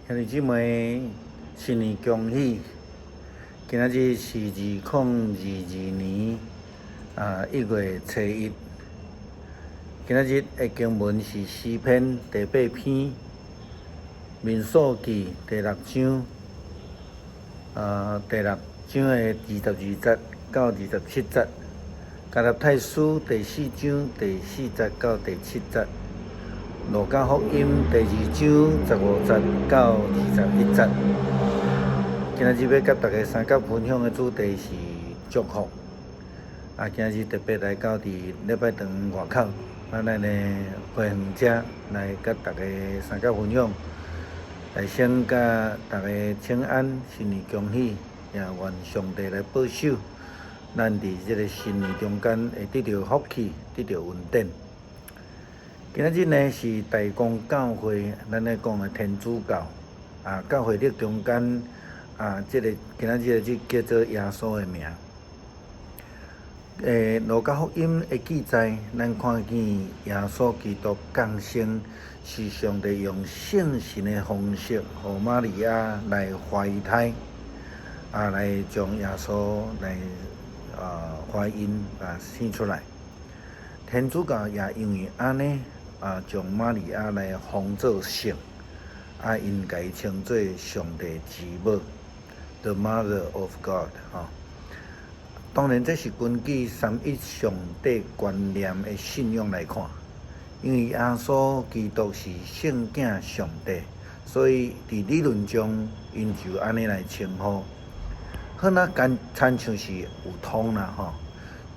兄弟姊妹，新年恭喜！今仔日是2022年1月初1。今仔日的经文是诗篇第8篇，民数记第6章，第6章的22节到27节，加拉太书第4章第4节到第7节。路加福音第2章15节到21节。今仔日要甲大家三角分享的主题是祝福。今仔日特别来到伫礼拜堂外口，咱的会员者来甲大家三角分享，来先甲大家请安，新年恭喜，也愿上帝来保守，咱伫这个新年中间会得到福气，得到稳定。今仔日呢是大公教会，咱咧讲的天主教教会历中间这个今仔日叫做耶稣的名。路加福音的记载，咱看见耶稣基督降生是上帝用圣神的方式，互玛利亚来怀胎，来将耶稣来怀孕生出来。天主教也因为安尼。将玛利亚来封做圣，因家称作上帝之母 ，The Mother of God。当然这是根据三一上帝观念的信仰来看，因为耶稣基督是圣子上帝，所以伫理论中，因就安尼来称呼。好那亲像是有通啦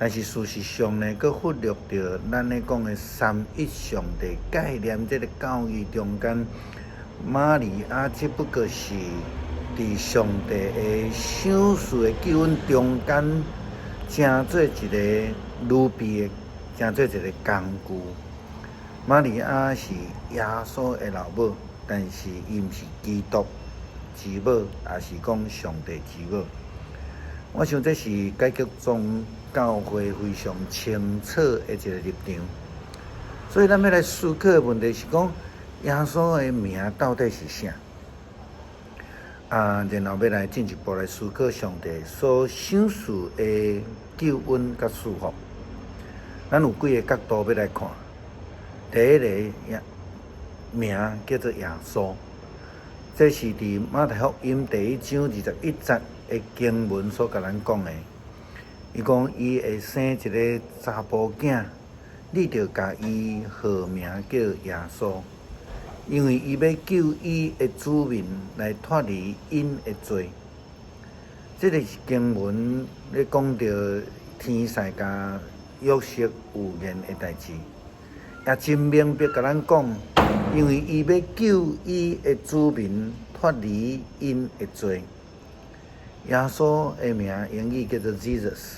但是事实上呢，佮忽略着咱咧讲的三一上帝概念，这个教义中间，玛利亚只不过是伫上帝的赏赐的救恩中间，成做一个女婢的，成做一个工具。玛利亚是耶稣的老母，但是伊毋是基督之母，也是讲上帝之母。我想这是解决宗教会非常清楚的一个立场，所以咱要来思考的问题是讲，耶稣的名到底是啥？然后要来进一步来思考上帝所赏赐的救恩甲祝福。咱有几个角度要来看。第一个名叫做耶稣，这是伫马太福音第1章21节的经文所甲咱讲的。伊讲伊会生一个查甫囝，你着甲伊号名叫耶稣，因为伊要救伊的子民来脱离因的罪。这个经文咧讲到天使甲约瑟有缘的代志，也真明白甲咱讲，因为伊要救伊的子民脱离因的罪。耶稣的名英语叫做 Jesus，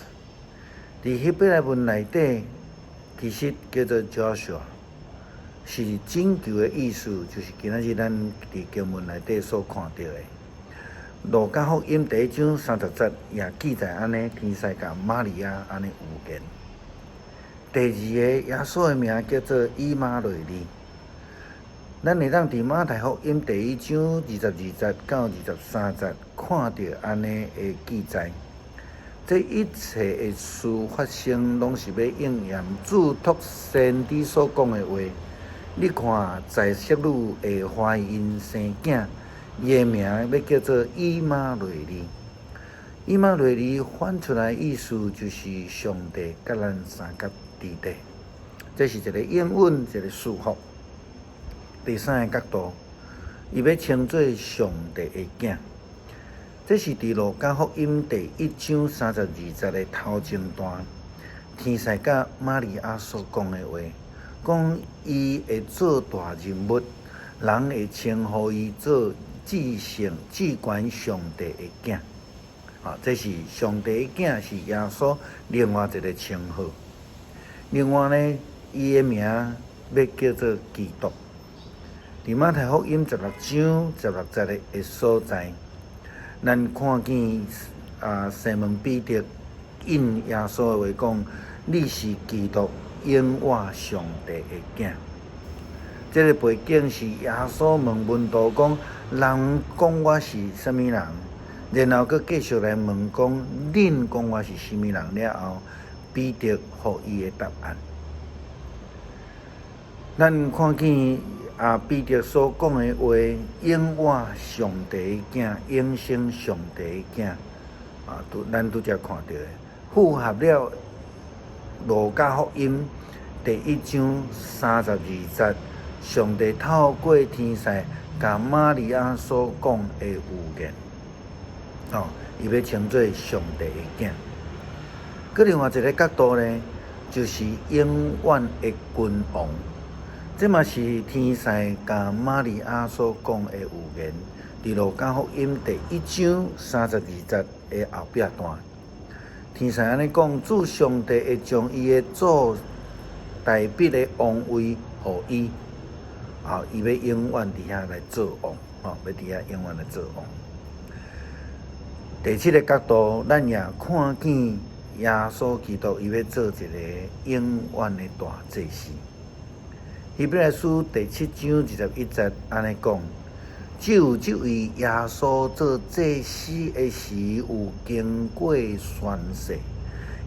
伫希伯来文内底其实叫做 Joshua， 是拯救的意思，就是今仔日咱伫经文内底所看到的。路加福音第1章30节也记载安尼，天使甲玛利亚安尼有缘。第二个耶稣的名叫做以马内利。咱会当伫马太福音第1章22节到23节看到安尼的记载，这一切的事发生，拢是要应验主托先知所讲的话。你看，在色女会怀孕生囝，伊的名要叫做以马内利。以马内利翻出来意思就是上帝甲咱三角伫地，这是一个应允，一个祝福。第三个角度，伊要称作上帝的囝，这是伫路加福音第1章32节的头前段，天使甲玛利亚所讲的话，讲伊会做大人物，人会称呼伊做至圣至高上帝的囝。这是上帝的囝，是耶稣另外一个称号。另外呢，伊的名要叫做基督。伫马太福音16章16节的所在，咱看见西门彼得应耶稣的话讲：“你是基督，永活上帝的囝。”这个背景是耶稣问门徒讲：人讲我是什么人？然后佮继续来问讲：恁讲我是什么人？了后，彼得予伊的答案。咱看见彼得所讲的话，永活上帝的囝，永生上帝的囝，咱拄则看到的，符合了路加福音第1章32节，上帝透过天使甲玛利亚所讲的预言，伊要称作上帝的囝。佮另外一个角度呢，就是永远的君王。这嘛是天使甲玛利亚所讲的预言，伫路加福音第1章32节的后壁段。天使安尼讲，主上帝会将伊的做代笔的王位予伊，伊要永远伫遐来做王，要伫遐永远来做王。第7个角度，咱也看见耶稣基督伊要做一个永远的大祭司。希伯来书第7章21节安尼讲，只有这位耶稣做祭司的时有经过宣誓，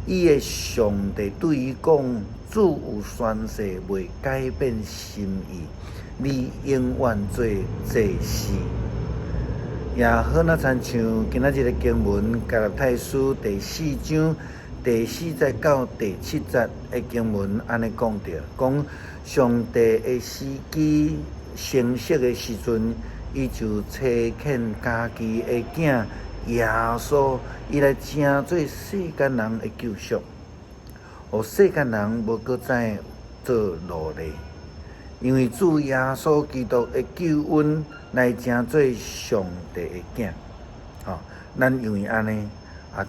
伊的上帝对伊讲：主有宣誓，袂改变心意，你永远做祭司。也好，那亲像今仔日的经文，加拉太书第4章第4节到第7节的经文安尼讲着，讲上帝的时机成熟的时阵，伊就差遣家己的囝耶稣，伊来成做世间人的救赎，互世间人无搁再做奴隶。因为主耶稣基督的救恩来成做上帝的囝，咱因为安尼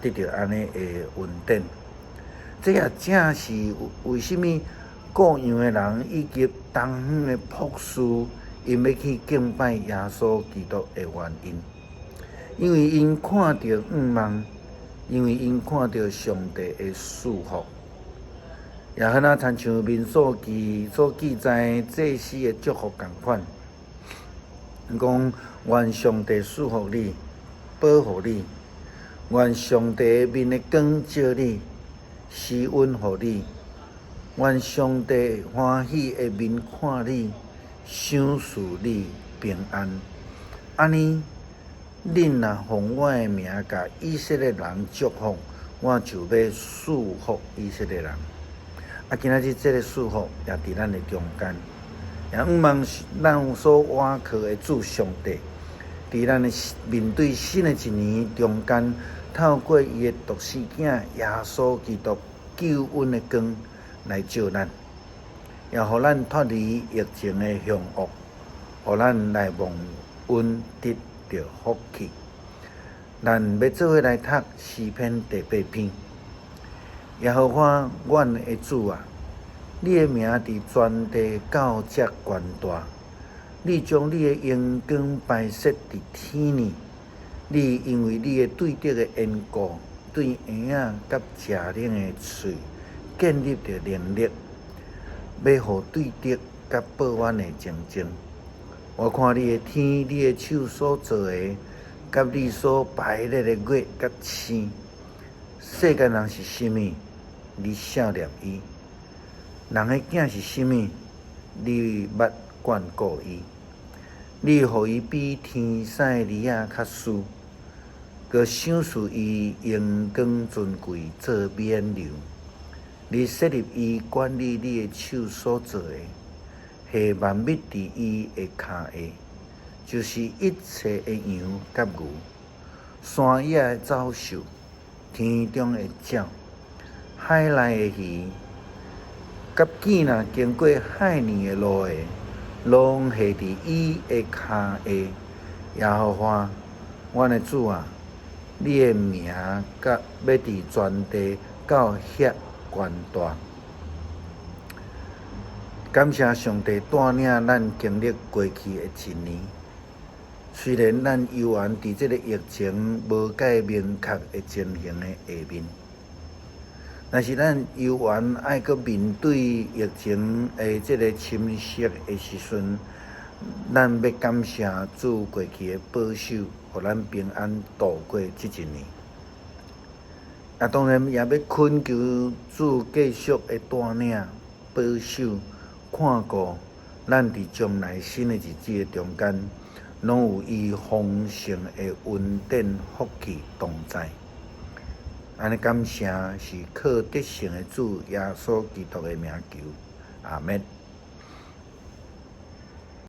得到安尼的恩典。这也正是为什么各样的人以及东方的博士，因要去敬拜耶稣基督的原因。因为因看到望，因为因看到上帝的祝福。也好那亲像民数记所记载祭司的祝福同款，讲愿上帝祝福你，保护你；愿上帝面的光照你，施恩予你；愿上帝欢喜的面看你，赏赐你平安。安尼，恁若奉我的名甲以色列人祝福，我就要祝福以色列人。今仔日这个祝福也伫咱的中间，也望咱所倚靠的主上帝，伫咱的面对新的一年中间，透过伊的独生囝耶稣基督救恩的光来照咱，也互咱脱离疫情的凶恶，互咱来蒙恩得到福气。咱要做伙来读诗篇第8篇。耶和华，阮的主啊，你的名伫全地到这悬大，你将你的荣光摆设伫天里，你因为你的对德的缘故，对婴仔甲邪灵的喙建立着能力，要互对德甲保安的情景。我看你的天，你的手所做的，甲你所排列的月甲星，世间人是甚物？你孝念伊，人的囝是甚物？你捌眷顾伊，你予伊比天使梨仔较殊，佮赏赐伊荣光尊贵做冕旒。你设立伊管理你的手所做的，下万物伫伊的骹下，就是一切的羊甲牛，山野的走兽，天中的鸟。海内的鱼，甲见若经过海面的路的，拢下伫伊的骹下。耶和华，阮的主啊，你的名甲要伫全地到遐悬大。感谢上帝带领咱经历过去的一年，虽然咱犹原伫这个疫情无解明确的情形的下面。但是咱游玩爱搁面对疫情的即个侵袭的时阵，咱要感谢主过去的保守，互咱平安度过即一年。啊，当然也要恳求主继续的带领、保守、看顾咱伫将来新的日子的中间，拢有伊丰盛的恩典福气同在。安尼感谢是靠得胜的主耶稣基督的名求，阿门。